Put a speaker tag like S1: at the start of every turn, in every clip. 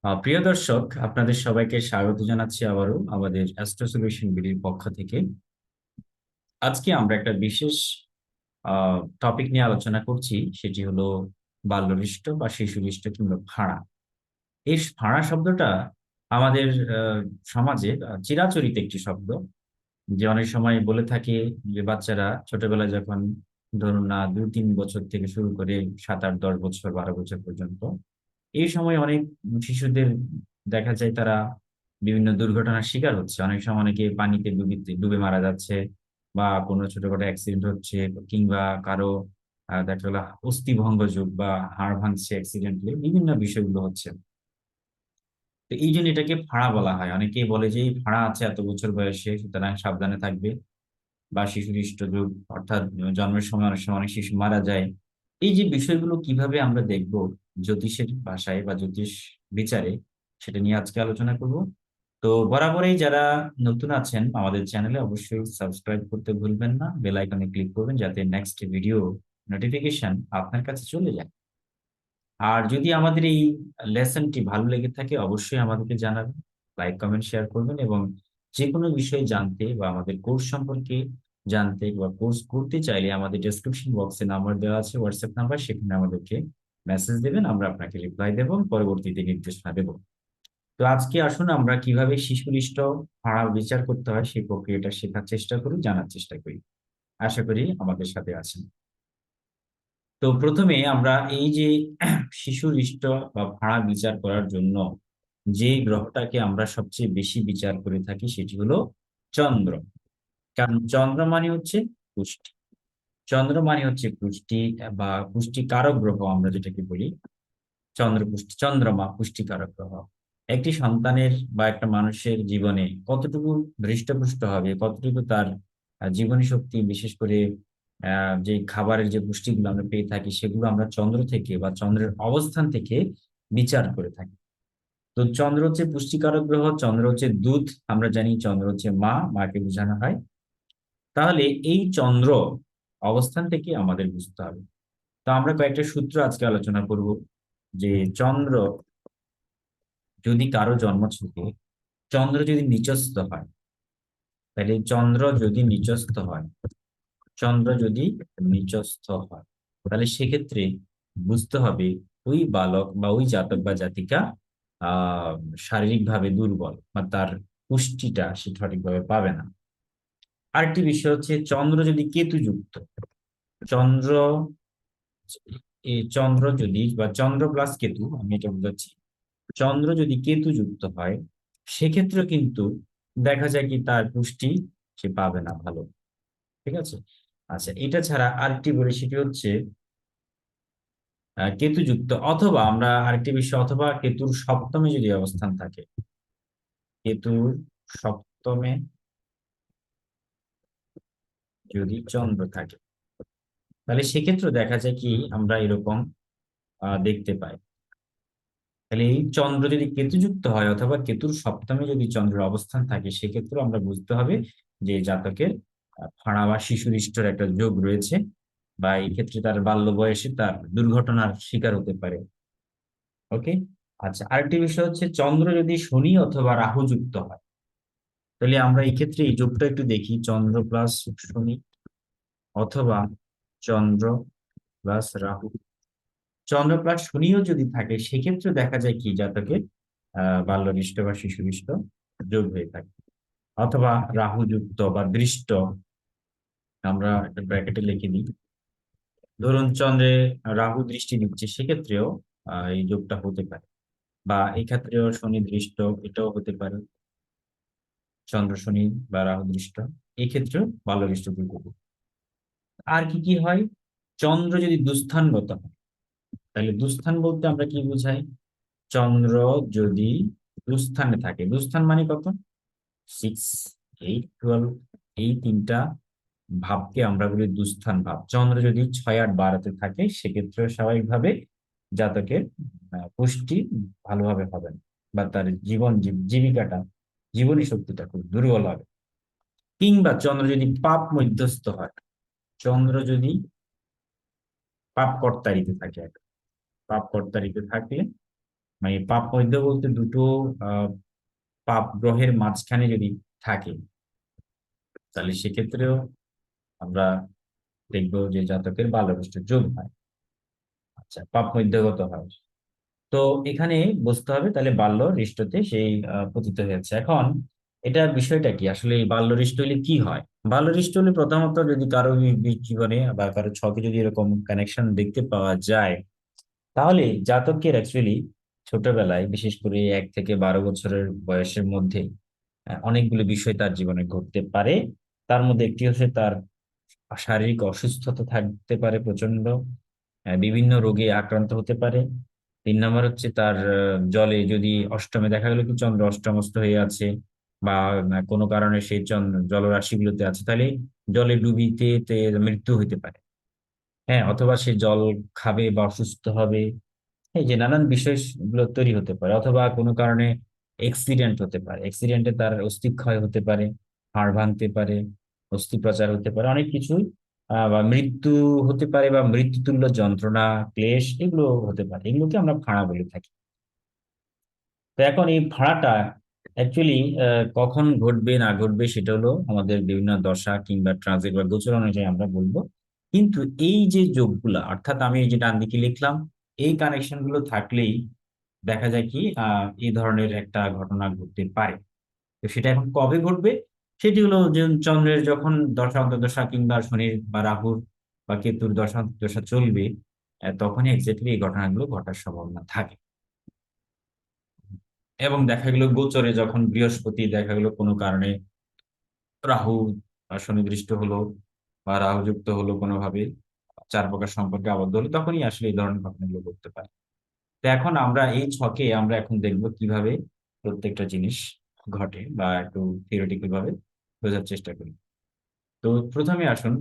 S1: প্রিয় দর্শক, আপনাদের সবাইকে স্বাগত জানাচ্ছি আবারও আমাদের অ্যাস্ট্রো সলিউশন বিডির পক্ষ থেকে। আজকে আমরা একটা বিশেষ টপিক নিয়ে আলোচনা করছি, সেটি হলো বাল্যলিষ্ট বা শিশুলিষ্ট কিংবা ফাঁড়া। এই ফাঁড়া শব্দটা আমাদের সমাজে চিরাচরিত একটি শব্দ, যে অনেক সময় বলে থাকে যে বাচ্চারা ছোটবেলায় যখন ধরুন না 2-3 বছর থেকে শুরু করে 7-8-10 বছর 12 বছর পর্যন্ত, এই সময় অনেক শিশুদের দেখা যায় তারা বিভিন্ন দুর্ঘটনার শিকার হচ্ছে। অনেক সময় অনেকে পানিতে ডুবে ডুবে মারা যাচ্ছে, বা কোনো ছোটখাটো অ্যাক্সিডেন্ট হচ্ছে, কিংবা কারো দেখা গেলো অস্থিভঙ্গযোগ বা হাড় ভাঙছে অ্যাক্সিডেন্টলি, বিভিন্ন বিষয়গুলো হচ্ছে। তো এই জন্য এটাকে ফাঁড়া বলা হয়। অনেকেই বলে যে এই ফাঁড়া আছে এত বছর বয়সে, সুতরাং সাবধানে থাকবে। বা শিশু হৃষ্টরোগ, অর্থাৎ জন্মের সময় অনেক সময় অনেক শিশু মারা যায়। এই যে বিষয়গুলো কিভাবে আমরা দেখব জ্যোতিষের ভাষায় বা জ্যোতিষ বিচারে, সেটা নিয়ে আজকে আলোচনা করব। তো বরাবরই যারা নতুন আছেন আমাদের চ্যানেলে, অবশ্যই সাবস্ক্রাইব করতে ভুলবেন না, বেল আইকনে ক্লিক করবেন যাতে নেক্সট ভিডিও নোটিফিকেশন আপনার কাছে চলে যায়। আর যদি আমাদের এই লেসনটি ভালো লেগে থাকে, অবশ্যই আমাদেরকে জানাবেন, লাইক কমেন্ট শেয়ার করবেন। এবং যে কোনো বিষয়ে জানতে বা আমাদের কোর্স সম্পর্কে জানতে বা কোর্স করতে চাইলে আমাদের ডেসক্রিপশন বক্সে নাম্বার দেওয়া আছে, হোয়াটসঅ্যাপ নাম্বার, সেখানে আমাদেরকে মেসেজ দেবেন, আমরা আপনাকে রিপ্লাই দেব, পরবর্তীতে নির্দেশনা দেব। তো আজকে আসুন আমরা কিভাবে শিশুলিষ্ট ফাঁড়া বিচার করতে হয় সেই প্রক্রিয়াটা শেখার চেষ্টা করি, জানার চেষ্টা করি। আশা করি আমাদের সাথে আছেন। তো প্রথমে আমরা এই যে শিশু লিষ্ট বা ভাড়া বিচার করার জন্য যে গ্রহটাকে আমরা সবচেয়ে বেশি বিচার করে থাকি সেটি হলো চন্দ্র। কারণ চন্দ্র মানে হচ্ছে পুষ্টি। চন্দ্র মানে হচ্ছে পুষ্টি বা পুষ্টি কারক গ্রহ, আমরা যেটাকে বলি চন্দ্র পুষ্টি, চন্দ্রমা পুষ্টিকারক গ্রহ। একটি সন্তানের বা একটা মানুষের জীবনে কতটুকু হৃষ্টপুষ্ট হবে, কতটুকু তার জীবনী শক্তি, বিশেষ করে যে খাবারের যে পুষ্টিগুলো আমরা পেয়ে থাকি, সেগুলো আমরা চন্দ্র থেকে বা চন্দ্রের অবস্থান থেকে বিচার করে থাকি। তো চন্দ্র হচ্ছে পুষ্টিকারক গ্রহ, চন্দ্র হচ্ছে দুধ, আমরা জানি চন্দ্র হচ্ছে মা, মাকে বোঝানো হয়। তাহলে এই চন্দ্র অবস্থান থেকে আমাদের বুঝতে হবে। তো আমরা কয়েকটা সূত্র আজকে আলোচনা করব, যে চন্দ্র যদি কারো জন্মছকে চন্দ্র যদি নিচস্থ হয়, তাহলে চন্দ্র যদি নিচস্থ হয়, চন্দ্র যদি নিচস্থ হয়, তাহলে সেক্ষেত্রে বুঝতে হবে ওই বালক বা ওই জাতক বা জাতিকা আহ শারীরিকভাবে দুর্বল, বা তার পুষ্টিটা সে সঠিকভাবে পাবে না। আরেকটি বিষয় হচ্ছে চন্দ্র যদি কেতু যুক্ত, চন্দ্র এই চন্দ্র যদি বা চন্দ্র প্লাস কেতু, আমি এটা বুঝাচ্ছি, চন্দ্র যদি কেতু যুক্ত হয়, সেক্ষেত্রে কিন্তু দেখা যায় কি তার পুষ্টি সে পাবে না ভালো। ঠিক আছে। আচ্ছা, এটা ছাড়া আরেকটি বলি, সেটি হচ্ছে কেতু যুক্ত, অথবা আমরা আরেকটি বিষয়, অথবা কেতুর সপ্তমে যদি অবস্থান থাকে, কেতুর সপ্তমে যদি চন্দ্র থাকে, তাহলে সেক্ষেত্রে দেখা যায় কি আমরা এরকম দেখতে পাই। তাহলে এই চন্দ্র যদি কেতুযুক্ত হয় অথবা কেতুর সপ্তমে যদি চন্দ্রের অবস্থান থাকে, সেক্ষেত্রে আমরা বুঝতে হবে যে জাতকের ফাঁড়া বা শিশুরিষ্টর একটা যোগ রয়েছে, বা এই ক্ষেত্রে তার বাল্য বয়সে তার দুর্ঘটনার শিকার হতে পারে। ওকে। আচ্ছা, আরেকটি বিষয় হচ্ছে চন্দ্র যদি শনি অথবা রাহু যুক্ত হয়, তাহলে আমরা এই ক্ষেত্রে এই যোগটা একটু দেখি, চন্দ্র প্লাস শনি অথবা চন্দ্র প্লাস রাহু। চন্দ্র প্লাস শনিও যদি থাকে, সেক্ষেত্রে দেখা যায় কি জাতকের বাল্যদৃষ্ট বা শিশুদৃষ্ট যোগ হয়ে থাকে। অথবা রাহু যুক্ত বা দৃষ্ট, আমরা একটা ব্র্যাকেটে লিখে দিই, ধরুন চন্দ্রে রাহু দৃষ্টি দিচ্ছে, সেক্ষেত্রেও এই যোগটা হতে পারে। বা এই ক্ষেত্রেও শনি দৃষ্ট, এটাও হতে পারে, চন্দ্র শনি বা রাহু দৃষ্ট, এই ক্ষেত্রেও বাল্যদৃষ্ট যোগ হবে। আর কি কি হয়, চন্দ্র যদি দুস্থানগত হয়, তাহলে দুস্থান বলতে আমরা কি বুঝাই, চন্দ্র যদি দুস্থানে থাকে, দুস্থান মানে কত, 6, 8, 12, এই তিনটা ভাবকে আমরা বলি দুস্থান ভাব। চন্দ্র যদি 6, 8, 12-তে থাকে, সেক্ষেত্রে স্বাভাবিকভাবে জাতকের পুষ্টি ভালোভাবে হবে না, বা তার জীবিকাটা, জীবনী শক্তিটা খুব দুর্বল হবে। কিংবা চন্দ্র যদি পাপ মধ্যস্থ হয়, চন্দ্র যদি পাপ কর্তারিতে থাকে, পাপ কর্তারিতে থাকলে মানে পাপ মধ্য বলতে দুটো আহ পাপ গ্রহের মাঝখানে যদি থাকে, তাহলে সেক্ষেত্রেও আমরা দেখবো যে জাতকের বাল্যবিষ্ট যোগ হয়। আচ্ছা, পাপ মধ্যগত হয়। তো এখানে বুঝতে হবে তাহলে বাল্য রিষ্টতে সেই পতিত হয়েছে। এখন এটা বিষয়টা কি আসলে, এই বাল্য রিষ্ট হলে কি হয়? বাল্য রিষ্ট হলে প্রথমত যদি কারো জীবনে বা কারো ছকে যদি এরকম কানেকশন দেখতে পাওয়া যায়, তাহলে জাতকের অ্যাকচুয়ালি ছোটবেলায় বিশেষ করে 1 থেকে 12 বছরের বয়সের মধ্যে অনেকগুলো বিষয় তার জীবনে ঘটতে পারে। তার মধ্যে একটি হচ্ছে তার শারীরিক অসুস্থতা থাকতে পারে প্রচন্ড, বিভিন্ন রোগে আক্রান্ত হতে পারে। 3 নম্বর হচ্ছে তার জলে যদি অষ্টমে দেখা গেল কি চন্দ্র অষ্টমস্ত হয়ে আছে, বা কোনো কারণে সেই চন্দ্র জলরাশিগুলোতে আছে, তাহলে জলে ডুবিতে মৃত্যু হতে পারে। হ্যাঁ, অথবা সে জল খাবে বা অসুস্থ হবে, এই যে নানান বিষয়গুলো তৈরি হতে পারে। অথবা কোনো কারণে অ্যাক্সিডেন্ট হতে পারে, অ্যাক্সিডেন্টে তার অস্থিক্ষয় হতে পারে, হাড় ভাঙতে পারে, অস্থি প্রচার হতে পারে, অনেক কিছুই বা মৃত্যু হতে পারে, বা মৃত্যুতুল্য যন্ত্রণা, ক্লেশ এগুলো হতে পারে। এগুলোকে আমরা ফাঁড়া বলে থাকি। তো এখন এই ভাড়াটা অ্যাকচুয়ালি কখন ঘটবে না ঘটবে সেটা হলো আমাদের বিভিন্ন দশা কিংবা ট্রানজিট বা গোচর অনুযায়ী আমরা বলবো। কিন্তু এই যে যোগগুলা, অর্থাৎ আমি এই যে ডান দিকে লিখলাম, এই কানেকশন গুলো থাকলেই দেখা যায় কি এই ধরনের একটা ঘটনা ঘটতে পারে। তো সেটা এখন কবে ঘটবে? সেটি হলো যে চন্দ্রের যখন দশা অন্তর্দশা কিংবা শনির বা রাহুর বা কেতুর দশা অন্তর্দশা চলবে, তখনই এক্স্যাক্টলি এই ঘটনাগুলো ঘটার সম্ভাবনা থাকে। এবং দেখা গেল গোচরে যখন বৃহস্পতি দেখা গেল কোনো কারণে রাহু সুনির্দিষ্ট হলো, বা রাহু যুক্ত হলো কোনোভাবে, চার প্রকার সম্পর্কে আবদ্ধ হলো, তখনই আসলে এই ধরনের ঘটনাগুলো ঘটতে পারে। তো এখন আমরা এই ছকে আমরা এখন দেখব কিভাবে প্রত্যেকটা জিনিস ঘটে, বা একটু থিওরিটিক্যাল ভাবে বোঝার চেষ্টা করি। তো প্রথমে আসুন,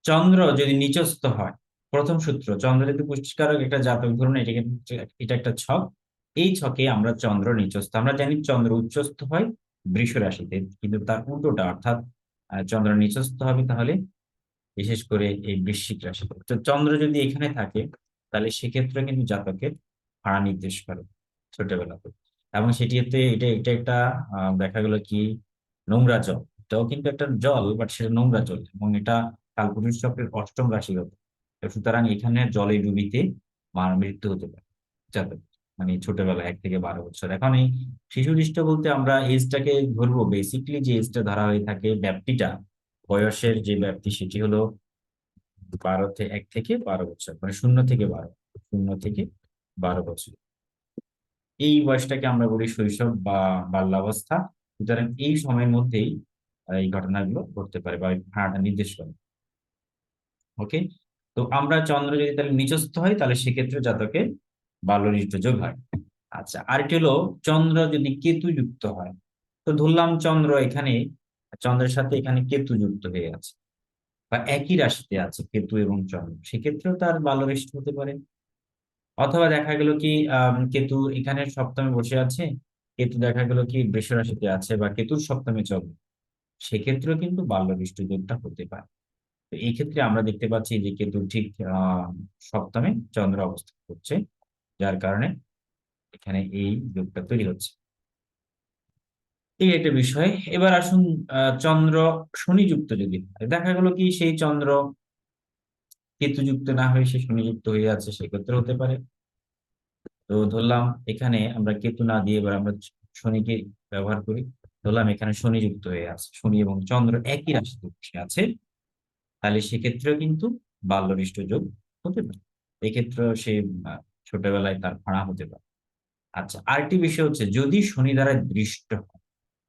S1: চন্দ্র যদি নিচস্থ হয়, প্রথম সূত্র, চন্দ্র যদি পুষ্টিকারক একটা জাতক, ধরুন এটা এটা একটা ছক। এই ছকে আমরা চন্দ্র নিচস্থ, আমরা জানি চন্দ্র উচ্চস্থ হয় বৃষ রাশিতে, কিন্তু তার উল্টোটা, অর্থাৎ চন্দ্র নিচস্থ হবে তাহলে বিশেষ করে এই বৃশ্চিক রাশিতে। তো চন্দ্র যদি এখানে থাকে, তাহলে সেক্ষেত্রে কিন্তু জাতকের ভাড়া নির্দেশ করে ছোটবেলাতে। এবং সেটিতে এটা এটা একটা দেখা গেল কি নোংরা জল, এটাও কিন্তু একটা জল, বাট সেটা নোংরা জল, এবং এটা কালপুরুষ চক্রের অষ্টম রাশিগত। তো সুতরাং এখানে জলে ডুবিতে মৃত্যু হতে পারে জাতক, মানে ছোটবেলায় 1 থেকে 12 বছর। এখন এই শিশু দৃষ্ট বলতে আমরা এজটাকে ধরবো, বেসিকলি যে এজটা ধরা হয়ে থাকে, ব্যাপ্তিটা, বয়সের যে ব্যাপ্তি, সেটি হলো 1 থেকে 12 বছর, মানে 0 থেকে 12, 0 থেকে 12 বছর। এই বয়সটাকে আমরা বলি শৈশব বা বাল্যাবস্থা। সুতরাং এই সময়ের মধ্যেই এই ঘটনাগুলো ঘটতে পারে বা এই ভাড়াটা নির্দেশ করে। ওকে। তো আমরা চন্দ্র যদি তাহলে নিচস্থ হয়, তাহলে সেক্ষেত্রে জাতকে বাল্যনিষ্ঠ যোগ হয়। আচ্ছা, আরেকটি হলো চন্দ্র যদি কেতু যুক্ত হয়। তো ধরলাম চন্দ্র এখানে, চন্দ্রের সাথে এখানে কেতু যুক্ত হয়ে আছে, বা একই রাশিতে আছে কেতু এবং চন্দ্র, সেক্ষেত্রেও তার বাল্যনিষ্ঠ হতে পারে। অথবা দেখা গেল কি কেতু এখানে সপ্তমে বসে আছে, কেতু দেখা গেল কি বৃষ রাশিতে আছে, বা কেতুর সপ্তমে চলবে, সেক্ষেত্রেও কিন্তু বাল্যনিষ্ঠ যোগটা হতে পারে। তো এই ক্ষেত্রে আমরা দেখতে পাচ্ছি যে কেতু ঠিক সপ্তমে চন্দ্র অবস্থান করছে, যার কারণে এখানে এই যোগটা তৈরি হচ্ছে। এই একটা বিষয়। এবার আসুন, চন্দ্র শনি যুক্ত যদি হয়, দেখা গেল কি সেই চন্দ্র কেতু যুক্ত না হয়ে সে শনি যুক্ত হয়ে আছে, সেক্ষেত্রে হতে পারে। তো ধরলাম এখানে আমরা কেতু না দিয়ে এবার আমরা শনিকে ব্যবহার করি। ধরলাম এখানে শনি যুক্ত হয়ে আছে, শনি এবং চন্দ্র একই রাশিতে বসে আছে, তাহলে সেক্ষেত্রেও কিন্তু বাল্যনিষ্ঠ যোগ হতে পারে। এক্ষেত্রে সে আহ, ছোটবেলায় তার ভাড়া হতে পারে। আচ্ছা, আরেকটি বিষয় হচ্ছে যদি শনি দ্বারা দৃষ্ট হয়,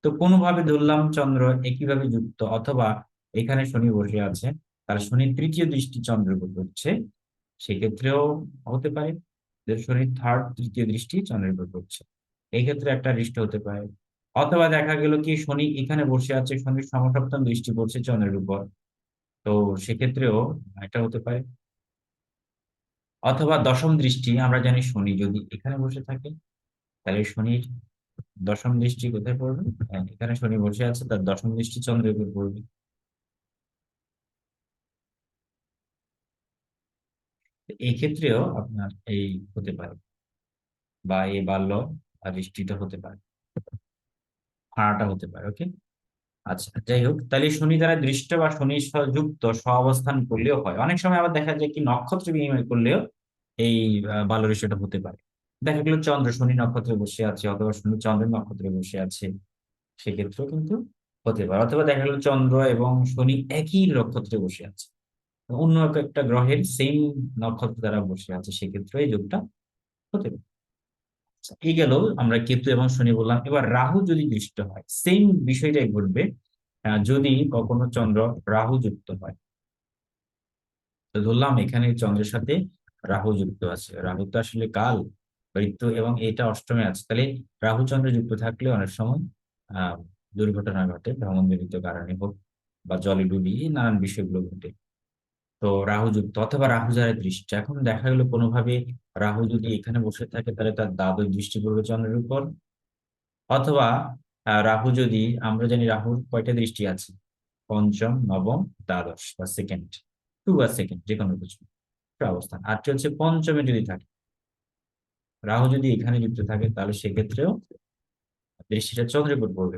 S1: তো কোনোভাবে ধরলাম চন্দ্র একইভাবে যুক্ত, অথবা এখানে শনি বসে আছে, তার শনির তৃতীয় দৃষ্টি চন্দ্রের উপর পড়ছে, সেক্ষেত্রেও হতে পারে যে শনির থার্ড তৃতীয় দৃষ্টি চন্দ্রের উপর পড়ছে, এই ক্ষেত্রে একটা দৃষ্টি হতে পারে। অথবা দেখা গেল কি শনি এখানে বসে আছে, শনির সমসপ্তম দৃষ্টি পড়ছে চন্দ্রের উপর, তো সেক্ষেত্রেও একটা হতে পারে। অথবা দশম দৃষ্টি, আমরা জানি শনি যদি এখানে বসে থাকে, তাহলে শনির দশম দৃষ্টি কোথায় পড়বে? এখানে শনি বসে আছে, তার দশম দৃষ্টি চন্দ্রের উপর পড়বে। এই ক্ষেত্রেও আপনার এই হতে পারে। বা এই বাল্য দৃষ্টিটা হতে পারে, ফাঁড়াটা হতে পারে। ওকে, আচ্ছা যাই হোক, তাহলে শনি দ্বারা দৃষ্ট বা শনি যুক্ত সহাবস্থান করলেও হয়। অনেক সময় আবার দেখা যায় কি নক্ষত্র বিনিময় করলেও এই বাল্য দৃশ্যটা হতে পারে। দেখা গেল চন্দ্র শনি নক্ষত্রে বসে আছে, অথবা শনি চন্দ্রের নক্ষত্রে বসে আছে, সেক্ষেত্রেও কিন্তু হতে পারে। অথবা দেখা গেল চন্দ্র এবং শনি একই নক্ষত্রে বসে আছে, অন্য একটা গ্রহের সেম নক্ষত্র দ্বারা বসে আছে, সেক্ষেত্রে এই যোগটা হতে পারে। আচ্ছা, এই গেল আমরা কেতু এবং শনি বললাম। এবার রাহু যদি দৃষ্ট হয়, সেম বিষয়টাই ঘটবে। যদি কখনো চন্দ্র রাহু যুক্ত হয়, তো ধরলাম এখানে চন্দ্রের সাথে রাহু যুক্ত আছে, রাহু তো আসলে কাল ঋতু এবং এটা অষ্টমে আছে, তাহলে রাহু চন্দ্র যুক্ত থাকলে অনেক সময় আহ দুর্ঘটনা ঘটে, ভ্রমণজনিত কারণে হোক বা জলে ডুবিয়ে নানান বিষয়গুলো ঘটে। তো রাহু যুক্ত অথবা রাহু যারা দৃষ্টি, এখন দেখা গেলো কোনোভাবে রাহু যদি এখানে বসে থাকে, তাহলে তার দ্বাদশ দৃষ্টি পড়বে চন্দ্রের উপর। অথবা রাহু যদি, আমরা জানি রাহুর কয়টা দৃষ্টি আছে, পঞ্চম, নবম, দ্বাদশ বা সেকেন্ড, টু বা সেকেন্ড যে কোনো কিছু একটা অবস্থান। আরটি হচ্ছে পঞ্চমে যদি থাকে, রাহু যদি এখানে যুক্ত থাকে, তাহলে সেক্ষেত্রেও দৃষ্টিটা চন্দ্রের উপর পড়বে।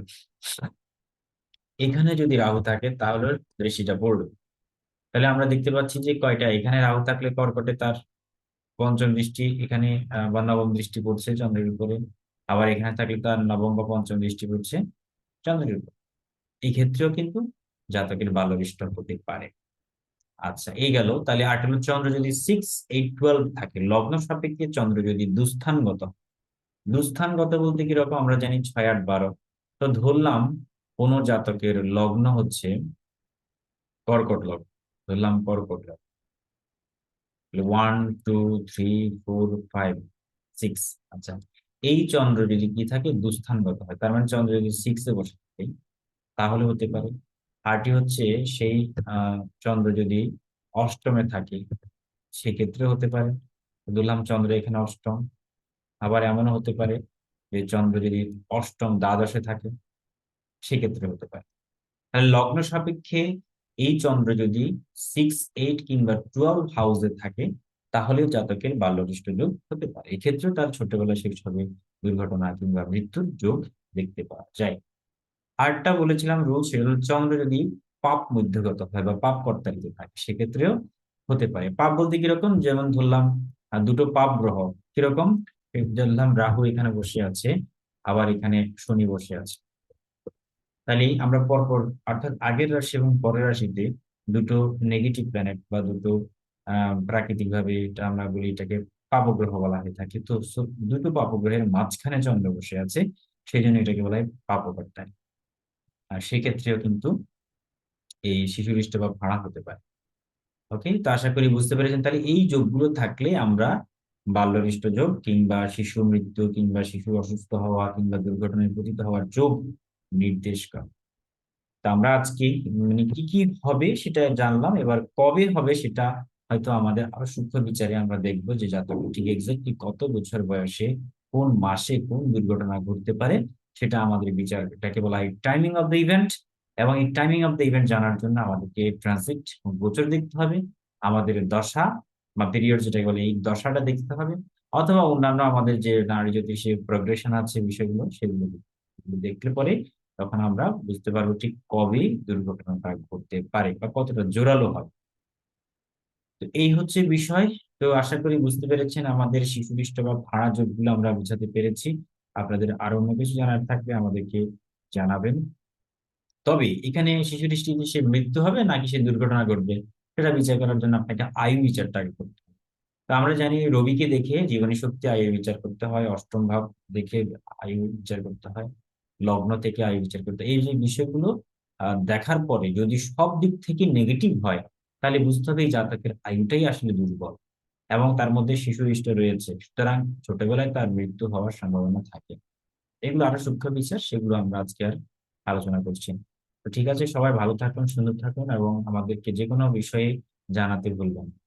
S1: এখানে যদি রাহু থাকে তাহলে দৃষ্টিটা পড়বে। তাহলে আমরা দেখতে পাচ্ছি যে কয়টা, এখানে রাহু থাকলে কর্কটে তার পঞ্চম দৃষ্টি এখানে বা নবম দৃষ্টি পড়ছে চন্দ্রের উপরে, আবার এখানে থাকলে তার নবম বা পঞ্চম দৃষ্টি পড়ছে চন্দ্রের উপর। এই ক্ষেত্রেও কিন্তু জাতকের বাল্যবিষ্ট হতে পারে। আচ্ছা, এই গেল। তাহলে আট হলো চন্দ্র যদি 6, 8, 12 থাকে, লগ্ন সাপেক্ষে চন্দ্র যদি দুস্থানগত, দুস্থানগত বলতে কিরকম, আমরা জানি 6, 8, 12। তো ধরলাম কোন জাতকের লগ্ন হচ্ছে কর্কট লগ্ন, ধরলাম কর্কট লগ্ন, 1, 2, 3, 4, 5, 6। আচ্ছা, এই চন্দ্র যদি কি থাকে দুস্থানগত হয়, তার মানে চন্দ্র যদি 6-এ বসে থাকে, তাহলে হতে পারে। আরটি হচ্ছে সেই চন্দ্র যদি অষ্টমে থাকে, সেক্ষেত্রে হতে পারে। ধরলাম চন্দ্র এখানে অষ্টম। আবার এমনও হতে পারে যে চন্দ্র যদি অষ্টম দ্বাদশে থাকে, সেক্ষেত্রে হতে পারে। তাহলে লগ্ন সাপেক্ষে এই চন্দ্র যদি 6, 8 কিংবা 12 হাউসে থাকে, তাহলেও জাতকের বাল্যদৃষ্ট যোগ হতে পারে। এক্ষেত্রেও তার ছোটবেলায় শৈশবে দুর্ঘটনা কিংবা মৃত্যুর যোগ দেখতে পাওয়া যায়। আরটা বলেছিলাম রুল, সেটা হলো চন্দ্র যদি পাপ মধ্যগত হয় বা পাপ কর্তারিতে থাকে, সেক্ষেত্রেও হতে পারে। পাপ বলতে কিরকম, যেমন ধরলাম দুটো পাপ গ্রহ কিরকম, ধরলাম রাহু এখানে বসে আছে, আবার এখানে শনি বসে আছে। তাহলে আমরা পরপর, অর্থাৎ আগের রাশি এবং পরের রাশিতে দুটো নেগেটিভ প্ল্যানেট বা দুটো প্রাকৃতিক ভাবে এটা আমরা বলি, এটাকে পাপগ্রহ বলা হয়ে থাকে। তো দুটো পাপগ্রহের মাঝখানে চন্দ্র বসে আছে, সেই জন্য এটাকে বলা হয় পাপকর্তা। আর সেক্ষেত্রেও কিন্তু এই শিশু হৃষ্ট বা ভাড়া হতে পারে। ওকে, তো আশা করি বুঝতে পেরেছেন। তাহলে এই যোগগুলো থাকলে আমরা বাল্যহৃষ্ট যোগ কিংবা শিশু মৃত্যু কিংবা শিশু অসুস্থ হওয়া কিংবা দুর্ঘটনায় পতিত হওয়ার যোগ নির্দেশ করে। তা আমরা আজকে মানে কি কি হবে সেটা জানলাম, এবার কবে হবে সেটা হয়তো আমাদের আরো সূক্ষ্ম বিচারে আমরা দেখবো, যে জাতক ঠিক এক্স্যাক্টলি কত বছর বয়সে কোন মাসে কোন দুর্ঘটনা ঘটতে পারে, সেটা আমাদের বিচার, এটাকে বলা হয় টাইমিং অফ দ্য ইভেন্ট। এবং এই টাইমিং অফ দ্য ইভেন্ট জানার জন্য আমাদেরকে ট্রানজিট গোচর দেখতে হবে, আমাদের দশা বা পিরিয়ড যেটাকে বলে এই দশাটা দেখতে হবে, অথবা অন্যান্য আমাদের যে নারী জ্যোতিষের প্রোগ্রেশন আছে বিষয়গুলো, সেগুলো দেখলে পরে তখন আমরা বুঝতে পারবো ঠিক কবে দুর্ঘটনাটা ঘটতে পারে বা কতটা জোরালো হবে। তো এই হচ্ছে বিষয়। তো আশা করি বুঝতে পেরেছেন, আমাদের শিশুদৃষ্ট বা ভাড়া যোগগুলো আমরা বোঝাতে পেরেছি। আপনাদের আরো অন্য কিছু জানার থাকলে আমাদেরকে জানাবেন। তবে এখানে শিশুদৃষ্টি যে সে মৃত্যু হবে নাকি সে দুর্ঘটনা ঘটবে, সেটা বিচার করার জন্য আপনাকে আয়ু বিচারটা আগে করতে হবে। তো আমরা জানি রবিকে দেখে জীবনী শক্তি আয়ু বিচার করতে হয়, অষ্টম ভাব দেখে আয়ু বিচার করতে হয়, লগ্ন থেকে আয়ু বিচার করতে হয়। এই যে বিষয়গুলো দেখার পরে যদি সব দিক থেকে নেগেটিভ হয়, তাহলে বুঝতে হবে এই জাতকের আয়ুটাই আসলে দুর্বল এবং তার মধ্যে শিশু ইষ্ট রয়েছে, সুতরাং ছোটবেলায় তার মৃত্যু হওয়ার সম্ভাবনা থাকে। এগুলো আরো সূক্ষ্ম বিষয়, সেগুলো আমরা আজকে আর আলোচনা করছি না। তো ঠিক আছে, সবাই ভালো থাকুন, সুন্দর থাকুন এবং আমাদেরকে যে কোনো বিষয়ে জানাতে ভুলবেন না।